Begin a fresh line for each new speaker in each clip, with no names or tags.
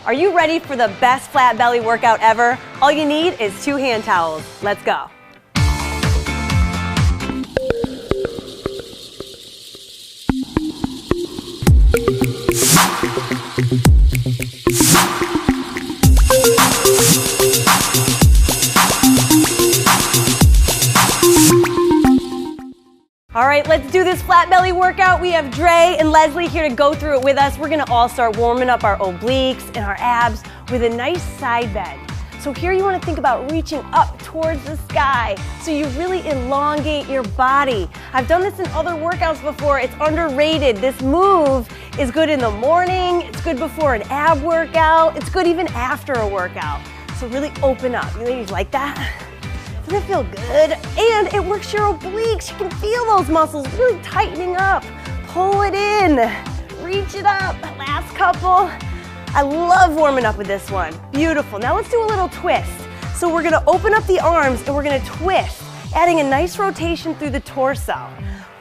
Are you ready for the best flat belly workout ever? All you need is 2 hand towels. Let's go. All right, let's do this flat belly workout. We have Dre and Leslie here to go through it with us. We're gonna all start warming up our obliques and our abs with a nice side bend. So here you wanna think about reaching up towards the sky so you really elongate your body. I've done this in other workouts before. It's underrated. This move is good in the morning. It's good before an ab workout. It's good even after a workout. So really open up. You ladies like that? Doesn't it feel good? And it works your obliques. You can feel those muscles really tightening up. Pull it in, reach it up. Last couple. I love warming up with this one. Beautiful. Now let's do a little twist. So we're gonna open up the arms and we're gonna twist, adding a nice rotation through the torso.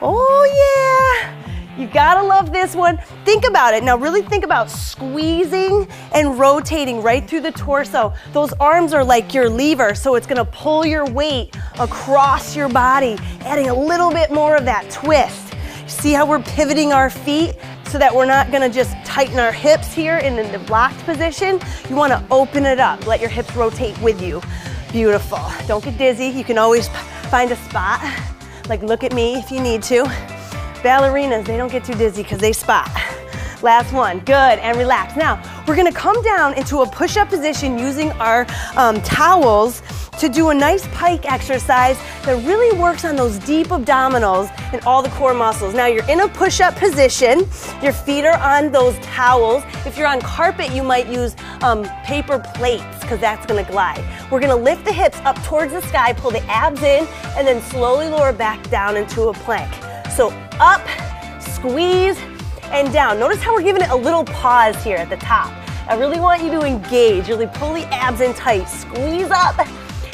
Oh yeah. You gotta love this one. Think about it. Now really think about squeezing and rotating right through the torso. Those arms are like your lever, so it's gonna pull your weight across your body, adding a little bit more of that twist. See how we're pivoting our feet so that we're not gonna just tighten our hips here in the blocked position. You wanna open it up. Let your hips rotate with you. Beautiful. Don't get dizzy. You can always find a spot. Like look at me if you need to. Ballerinas, they don't get too dizzy because they spot. Last one, good, and relax. Now, we're gonna come down into a push-up position using our towels to do a nice pike exercise that really works on those deep abdominals and all the core muscles. Now, you're in a push-up position. Your feet are on those towels. If you're on carpet, you might use paper plates because that's gonna glide. We're gonna lift the hips up towards the sky, pull the abs in, and then slowly lower back down into a plank. So up, squeeze, and down. Notice how we're giving it a little pause here at the top. I really want you to engage, really pull the abs in tight, squeeze up,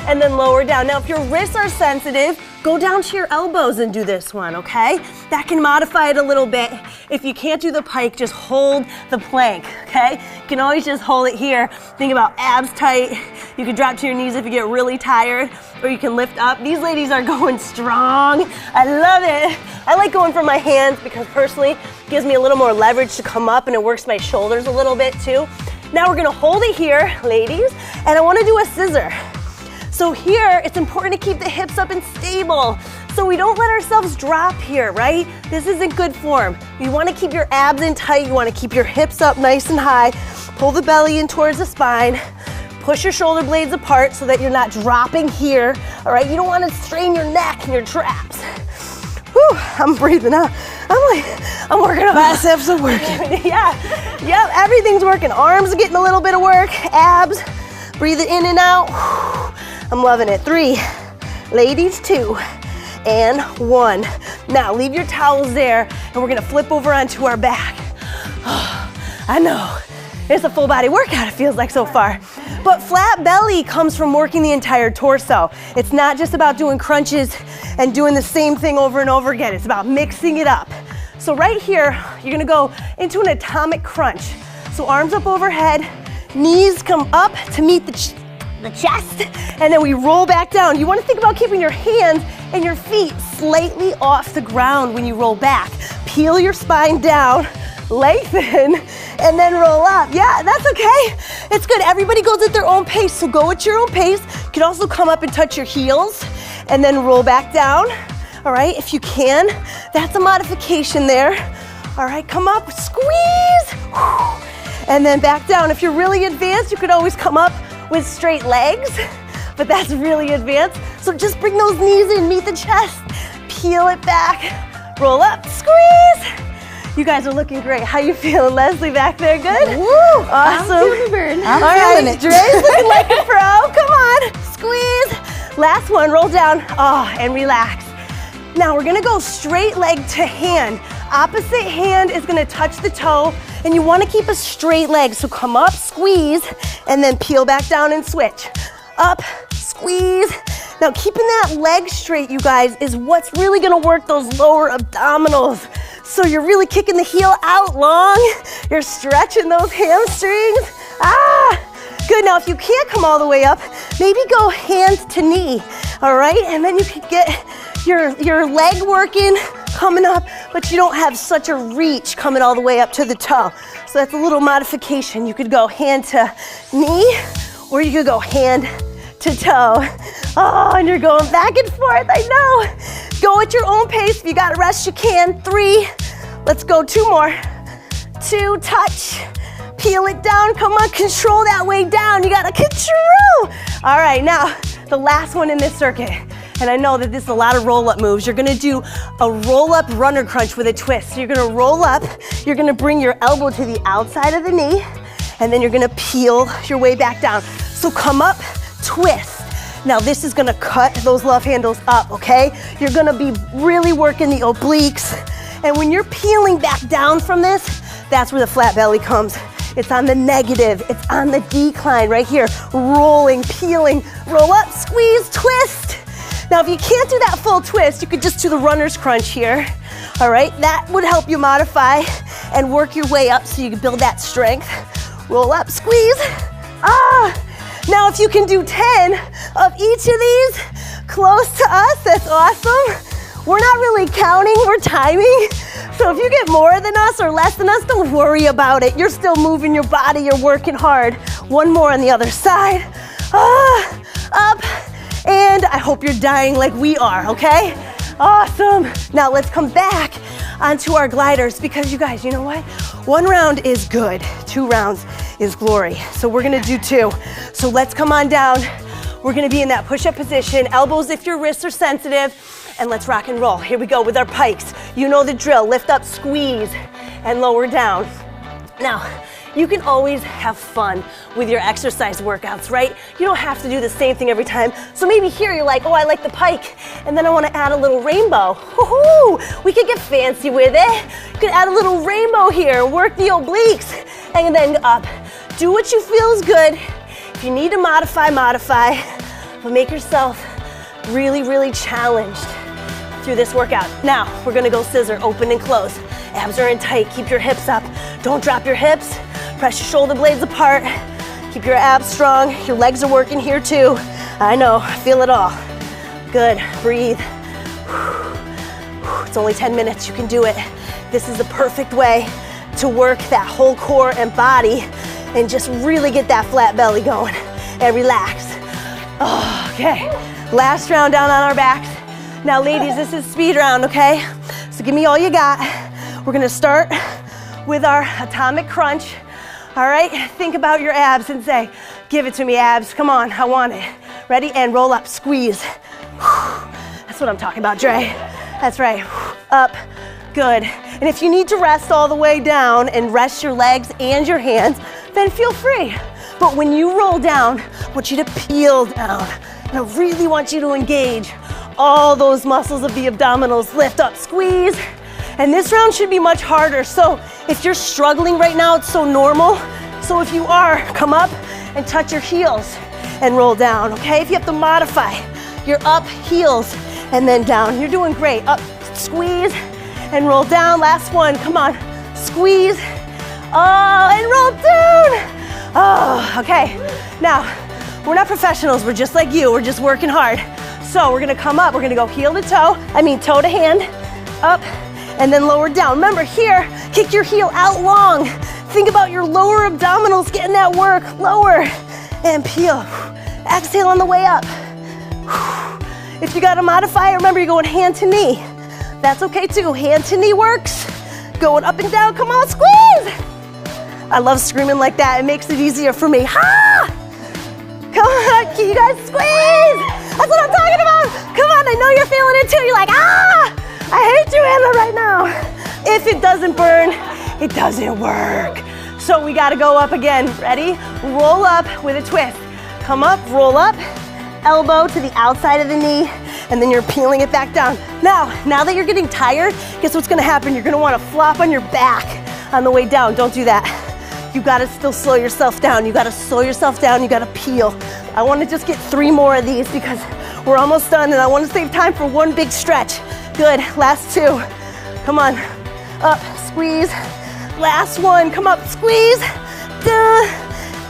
and then lower down. Now, if your wrists are sensitive, go down to your elbows and do this one, okay? That can modify it a little bit. If you can't do the pike, just hold the plank, okay? You can always just hold it here. Think about abs tight. You can drop to your knees if you get really tired, or you can lift up. These ladies are going strong. I love it. I like going for my hands because personally, it gives me a little more leverage to come up and it works my shoulders a little bit too. Now we're gonna hold it here, ladies, and I wanna do a scissor. So here, it's important to keep the hips up and stable so we don't let ourselves drop here, right? This isn't good form. You wanna keep your abs in tight, you wanna keep your hips up nice and high, pull the belly in towards the spine, push your shoulder blades apart so that you're not dropping here, all right? You don't wanna strain your neck and your traps. Whew, I'm breathing out. I'm working on biceps are working. Yeah, everything's working. Arms are getting a little bit of work, abs, breathe it in and out. I'm loving it. 3, ladies, 2, and 1. Now leave your towels there and we're gonna flip over onto our back. I know, it's a full body workout it feels like so far. But flat belly comes from working the entire torso. It's not just about doing crunches and doing the same thing over and over again. It's about mixing it up. So right here, you're gonna go into an atomic crunch. So arms up overhead, knees come up to meet the chest, and then we roll back down. You wanna think about keeping your hands and your feet slightly off the ground when you roll back. Peel your spine down, lengthen, and then roll up. Yeah, that's okay. It's good. Everybody goes at their own pace, so go at your own pace. You can also come up and touch your heels and then roll back down. All right, if you can. That's a modification there. All right, come up, squeeze, and then back down. If you're really advanced, you could always come up with straight legs, but that's really advanced. So just bring those knees in, meet the chest, peel it back, roll up, squeeze. You guys are looking great. How you feeling, Leslie, back there? Good? Woo! Awesome. I'm feeling the burn. I'm feeling it. Dre's looking like a pro. Come on, squeeze. Last one, roll down, and relax. Now we're gonna go straight leg to hand. Opposite hand is gonna touch the toe, and you wanna keep a straight leg. So come up, squeeze, and then peel back down and switch. Up, squeeze. Now keeping that leg straight, you guys, is what's really gonna work those lower abdominals. So you're really kicking the heel out long. You're stretching those hamstrings. Now, if you can't come all the way up, maybe go hand to knee, all right? And then you can get your leg working, coming up, but you don't have such a reach coming all the way up to the toe. So that's a little modification. You could go hand to knee, or you could go hand to toe. Oh, and you're going back and forth, I know. Go at your own pace. If you gotta rest, you can. 3, let's go, 2 more. 2, touch, peel it down, come on, control that way down. You gotta control. All right, now, the last one in this circuit. And I know that this is a lot of roll-up moves. You're gonna do a roll-up runner crunch with a twist. So you're gonna roll up, you're gonna bring your elbow to the outside of the knee, and then you're gonna peel your way back down. So come up, twist. Now this is gonna cut those love handles up, okay? You're gonna be really working the obliques. And when you're peeling back down from this, that's where the flat belly comes. It's on the negative, it's on the decline right here. Rolling, peeling, roll up, squeeze, twist. Now, if you can't do that full twist, you could just do the runner's crunch here, all right? That would help you modify and work your way up so you can build that strength. Roll up, squeeze. Now, if you can do 10 of each of these close to us, that's awesome. We're not really counting, we're timing. So if you get more than us or less than us, don't worry about it. You're still moving your body, you're working hard. 1 more on the other side. Up. And I hope you're dying like we are, okay? Awesome. Now let's come back onto our gliders because you guys, you know what? 1 round is good. 2 rounds is glory. So we're gonna do 2. So let's come on down. We're gonna be in that push-up position, elbows if your wrists are sensitive, and let's rock and roll. Here we go with our pikes. You know the drill, lift up, squeeze, and lower down. Now, you can always have fun with your exercise workouts, right? You don't have to do the same thing every time. So maybe here you're like, oh, I like the pike, and then I wanna add a little rainbow. Woohoo! We could get fancy with it. You could add a little rainbow here, work the obliques, and then up. Do what you feel is good. If you need to modify, but make yourself really, really challenged through this workout. Now, we're gonna go scissor, open and close. Abs are in tight, keep your hips up. Don't drop your hips. Press your shoulder blades apart. Keep your abs strong. Your legs are working here too. I know, I feel it all. Good, breathe. It's only 10 minutes, you can do it. This is the perfect way to work that whole core and body and just really get that flat belly going and relax. Oh, okay, last round down on our backs. Now ladies, this is speed round, okay? So give me all you got. We're gonna start with our atomic crunch. All right, think about your abs and say, give it to me, abs, come on, I want it. Ready, and roll up, squeeze. That's what I'm talking about, Dre. That's right, up, good. And if you need to rest all the way down and rest your legs and your hands, then feel free. But when you roll down, I want you to peel down. And I really want you to engage all those muscles of the abdominals. Lift up, squeeze. And this round should be much harder. So if you're struggling right now, it's so normal. So if you are, come up and touch your heels and roll down, okay? If you have to modify, you're up, heels, and then down. You're doing great. Up, squeeze, and roll down. Last one, come on. Squeeze, and roll down. Oh, okay. Now, we're not professionals, we're just like you. We're just working hard. So we're gonna come up, we're gonna go toe to hand, up, and then lower down. Remember here, kick your heel out long. Think about your lower abdominals getting that work. Lower and peel. Exhale on the way up. If you gotta modify it, remember you're going hand to knee. That's okay too, hand to knee works. Going up and down, come on, squeeze. I love screaming like that, it makes it easier for me. Ha! Come on, can you guys squeeze? That's what I'm talking about. Come on, I know you're feeling it too. You're like, I hate you, Anna, right now. If it doesn't burn, it doesn't work. So we gotta go up again. Ready? Roll up with a twist. Come up, roll up, elbow to the outside of the knee, and then you're peeling it back down. Now that you're getting tired, guess what's gonna happen? You're gonna wanna flop on your back on the way down. Don't do that. You gotta still slow yourself down. You gotta slow yourself down, you gotta peel. I wanna just get 3 more of these because we're almost done and I wanna save time for one big stretch. Good, last 2. Come on, up, squeeze. Last one, come up, squeeze.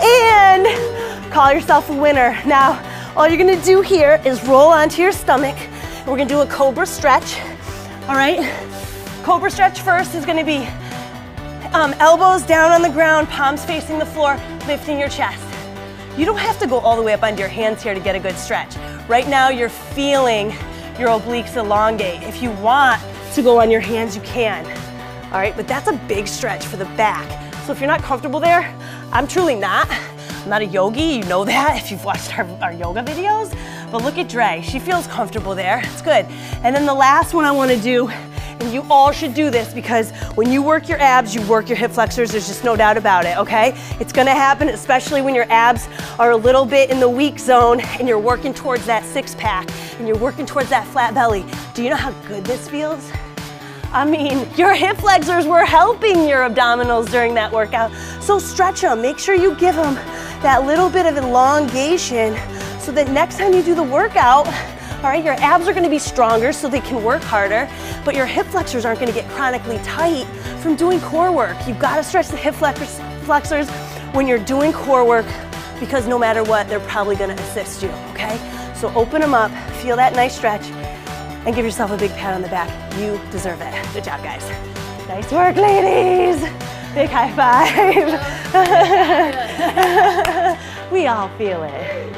And call yourself a winner. Now, all you're gonna do here is roll onto your stomach. And we're gonna do a cobra stretch, all right? Cobra stretch first is gonna be elbows down on the ground, palms facing the floor, lifting your chest. You don't have to go all the way up onto your hands here to get a good stretch. Right now, you're feeling your obliques elongate. If you want to go on your hands, you can. All right, but that's a big stretch for the back. So if you're not comfortable there, I'm truly not. I'm not a yogi, you know that if you've watched our yoga videos. But look at Dre, she feels comfortable there, it's good. And then the last one I wanna do, and you all should do this because when you work your abs, you work your hip flexors, there's just no doubt about it, okay? It's gonna happen, especially when your abs are a little bit in the weak zone and you're working towards that six pack and you're working towards that flat belly. Do you know how good this feels? I mean, your hip flexors were helping your abdominals during that workout. So stretch them, make sure you give them that little bit of elongation so that next time you do the workout, all right, your abs are gonna be stronger so they can work harder, but your hip flexors aren't gonna get chronically tight from doing core work. You've gotta stretch the hip flexors when you're doing core work because no matter what, they're probably gonna assist you, okay? So open them up, feel that nice stretch, and give yourself a big pat on the back. You deserve it. Good job, guys. Nice work, ladies. Big high five. We all feel it.